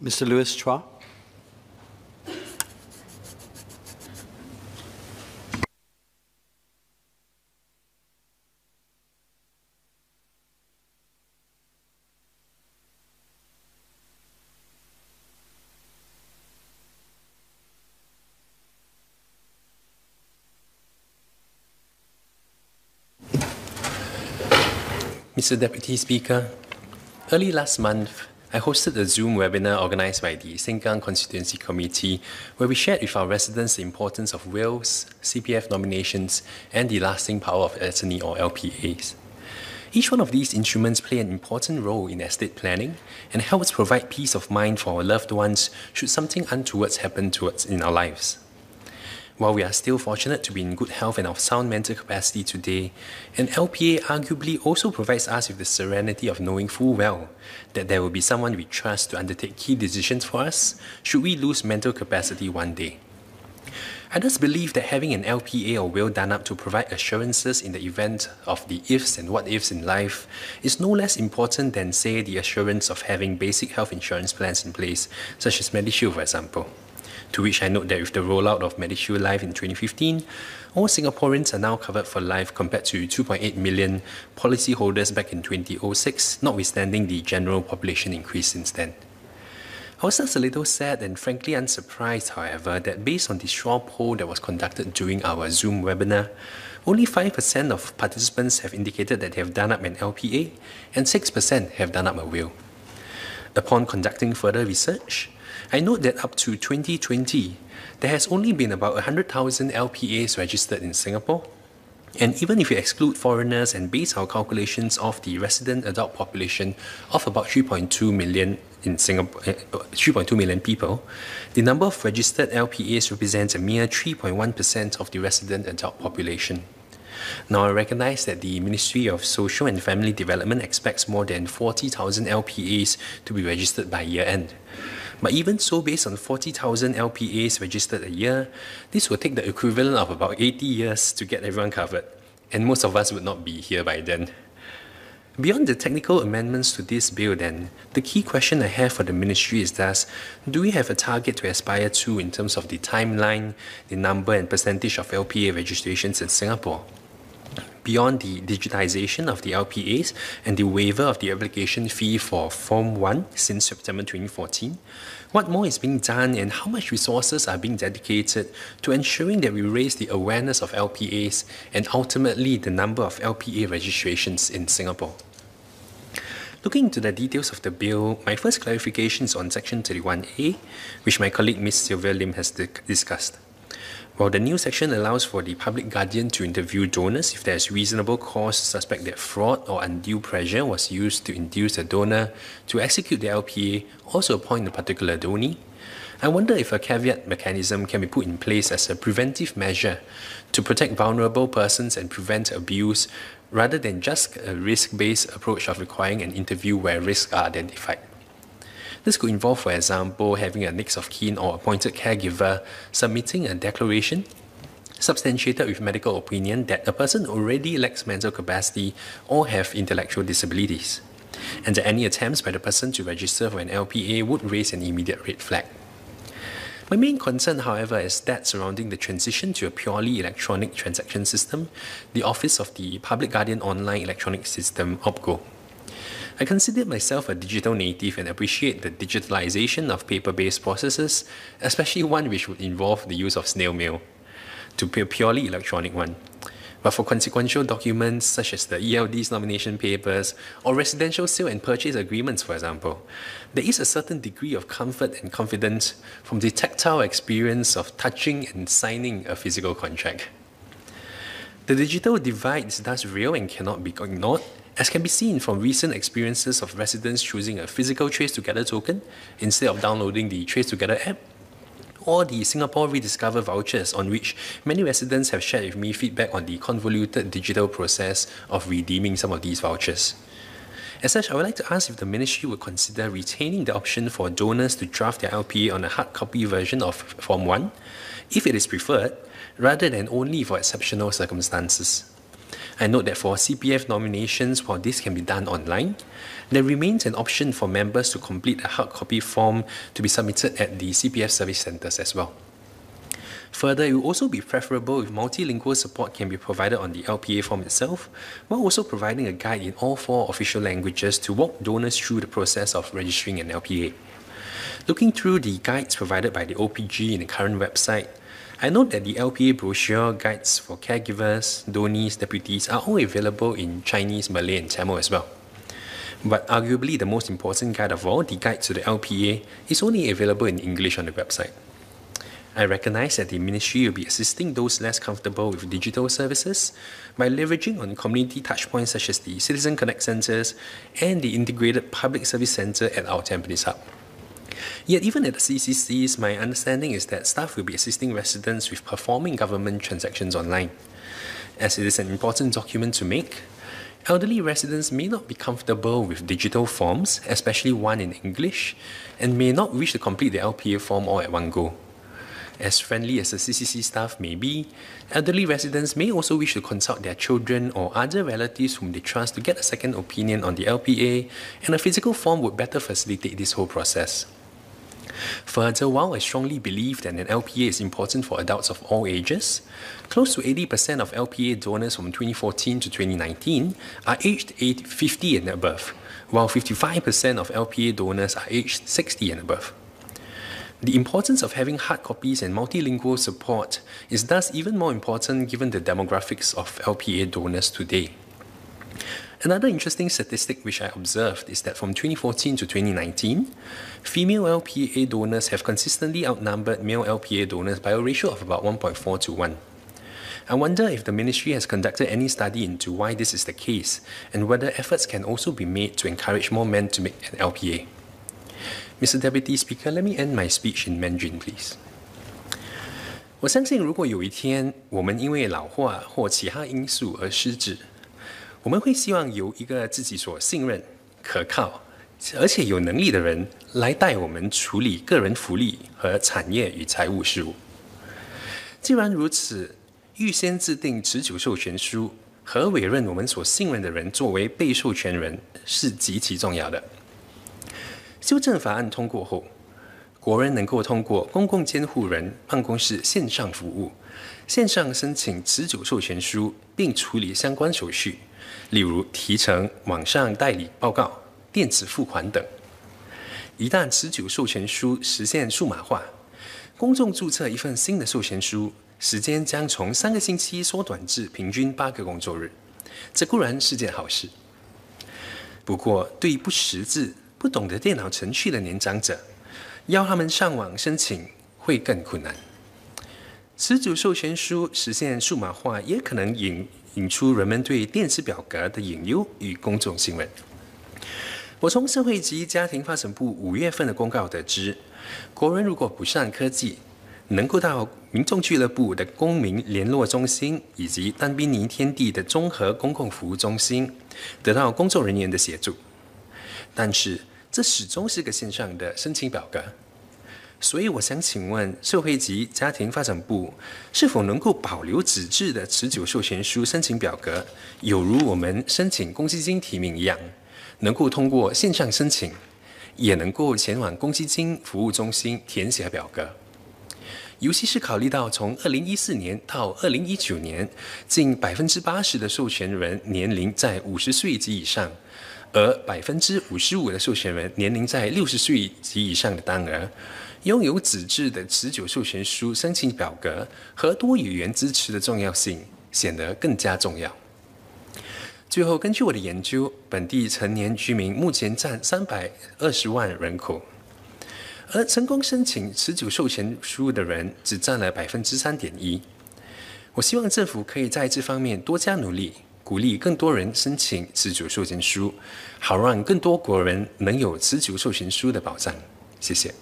Mr. Louis Chua. Mr. Deputy Speaker, early last month, I hosted a Zoom webinar organized by the Sengkang Constituency Committee where we shared with our residents the importance of wills, CPF nominations, and the lasting power of attorney or LPAs. Each one of these instruments play an important role in estate planning and helps provide peace of mind for our loved ones should something untoward happen in our lives. While we are still fortunate to be in good health and of sound mental capacity today, an LPA arguably also provides us with the serenity of knowing full well that there will be someone we trust to undertake key decisions for us should we lose mental capacity one day. I thus believe that having an LPA or will done up to provide assurances in the event of the ifs and what ifs in life is no less important than, say, the assurance of having basic health insurance plans in place, such as MediShield, for example. To which I note that with the rollout of MediShield Life in 2015, all Singaporeans are now covered for life compared to 2.8 million policyholders back in 2006, notwithstanding the general population increase since then. I was thus a little sad and frankly unsurprised, however, that based on the straw poll that was conducted during our Zoom webinar, only 5% of participants have indicated that they have done up an LPA and 6% have done up a will. Upon conducting further research, I note that up to 2020, there has only been about 100,000 LPAs registered in Singapore. And even if we exclude foreigners and base our calculations of the resident adult population of about 3.2 million in Singapore, 3.2 million people, the number of registered LPAs represents a mere 3.1% of the resident adult population. Now, I recognize that the Ministry of Social and Family Development expects more than 40,000 LPAs to be registered by year-end. But even so, based on 40,000 LPAs registered a year, this will take the equivalent of about 80 years to get everyone covered, and most of us would not be here by then. Beyond the technical amendments to this bill then, the key question I have for the Ministry is thus, do we have a target to aspire to in terms of the timeline, the number and percentage of LPA registrations in Singapore? Beyond the digitization of the LPAs and the waiver of the application fee for Form 1 since September 2014, what more is being done and how much resources are being dedicated to ensuring that we raise the awareness of LPAs and ultimately the number of LPA registrations in Singapore? Looking into the details of the bill, my first clarification is on Section 31A, which my colleague Ms. Sylvia Lim has discussed. While the new section allows for the public guardian to interview donors if there is reasonable cause to suspect that fraud or undue pressure was used to induce a donor to execute the LPA or to appoint a particular donee, I wonder if a caveat mechanism can be put in place as a preventive measure to protect vulnerable persons and prevent abuse rather than just a risk-based approach of requiring an interview where risks are identified. This could involve, for example, having a next of kin or appointed caregiver submitting a declaration substantiated with medical opinion that a person already lacks mental capacity or have intellectual disabilities, and that any attempts by the person to register for an LPA would raise an immediate red flag. My main concern, however, is that surrounding the transition to a purely electronic transaction system, the Office of the Public Guardian Online Electronic System, OPGO. I consider myself a digital native and appreciate the digitalization of paper-based processes, especially one which would involve the use of snail mail, to be a purely electronic one. But for consequential documents such as the ELD's nomination papers or residential sale and purchase agreements, for example, there is a certain degree of comfort and confidence from the tactile experience of touching and signing a physical contract. The digital divide is thus real and cannot be ignored, as can be seen from recent experiences of residents choosing a physical Trace Together token instead of downloading the Trace Together app, or the Singapore Rediscover vouchers, on which many residents have shared with me feedback on the convoluted digital process of redeeming some of these vouchers. As such, I would like to ask if the Ministry would consider retaining the option for donors to draft their LPA on a hard copy version of Form 1, if it is preferred, rather than only for exceptional circumstances. I note that for CPF nominations, while this can be done online, there remains an option for members to complete a hard copy form to be submitted at the CPF service centres as well. Further, it will also be preferable if multilingual support can be provided on the LPA form itself, while also providing a guide in all 4 official languages to walk donors through the process of registering an LPA. Looking through the guides provided by the OPG in the current website, I note that the LPA brochure, guides for caregivers, donees, deputies are all available in Chinese, Malay and Tamil as well. But arguably the most important guide of all, the guide to the LPA, is only available in English on the website. I recognize that the Ministry will be assisting those less comfortable with digital services by leveraging on community touchpoints such as the Citizen Connect Centres and the Integrated Public Service Centre at our Tampines Hub. Yet even at the CCCs, my understanding is that staff will be assisting residents with performing government transactions online. As it is an important document to make, elderly residents may not be comfortable with digital forms, especially one in English, and may not wish to complete the LPA form all at one go. As friendly as the CCC staff may be, elderly residents may also wish to consult their children or other relatives whom they trust to get a second opinion on the LPA, and a physical form would better facilitate this whole process. Further, while I strongly believe that an LPA is important for adults of all ages, close to 80% of LPA donors from 2014 to 2019 are aged 50 and above, while 55% of LPA donors are aged 60 and above. The importance of having hard copies and multilingual support is thus even more important given the demographics of LPA donors today. Another interesting statistic which I observed is that from 2014 to 2019, female LPA donors have consistently outnumbered male LPA donors by a ratio of about 1.4 to 1. I wonder if the Ministry has conducted any study into why this is the case and whether efforts can also be made to encourage more men to make an LPA. Mr. Deputy Speaker, let me end my speech in Mandarin, please. 我相信如果有一天我们因为老化或其他因素而失智，我们会希望由一个自己所信任、可靠而且有能力的人来带我们处理个人福利和产业与财务事务。既然如此，预先制定持久授权书和委任我们所信任的人作为被授权人是极其重要的。修正法案通过后，国人能够通过公共监护人办公室线上服务，线上申请持久授权书并处理相关手续，例如提成、网上代理报告、电子付款等。一旦持久授权书实现数码化，公众注册一份新的授权书，时间将从3个星期缩短至平均8个工作日，这固然是件好事。不过，对于不识字、不懂得电脑程序的年长者，要他们上网申请会更困难。持久授权书实现数码化，也可能引出人们对电子表格的隐忧与公众信任。我从社会及家庭发展部5月份的公告得知，国人如果不上科技，能够到民众俱乐部的公民联络中心以及丹宾尼天地的综合公共服务中心，得到工作人员的协助。但是，这始终是个线上的申请表格，所以我想请问社会及家庭发展部，是否能够保留纸质的持久授权书申请表格，有如我们申请公积金提名一样，能够通过线上申请，也能够前往公积金服务中心填写表格。尤其是考虑到从2014年到2019年，近80%的授权人年龄在50岁及以上，而55%的授权人年龄在60岁及以上的单额，拥有纸质的持久授权书申请表格和多语言支持的重要性显得更加重要。最后，根据我的研究，本地成年居民目前占320万人口，而成功申请持久授权书的人只占了3.1%。我希望政府可以在这方面多加努力，鼓励更多人申请持久授权书，好让更多国人能有持久授权书的保障。谢谢。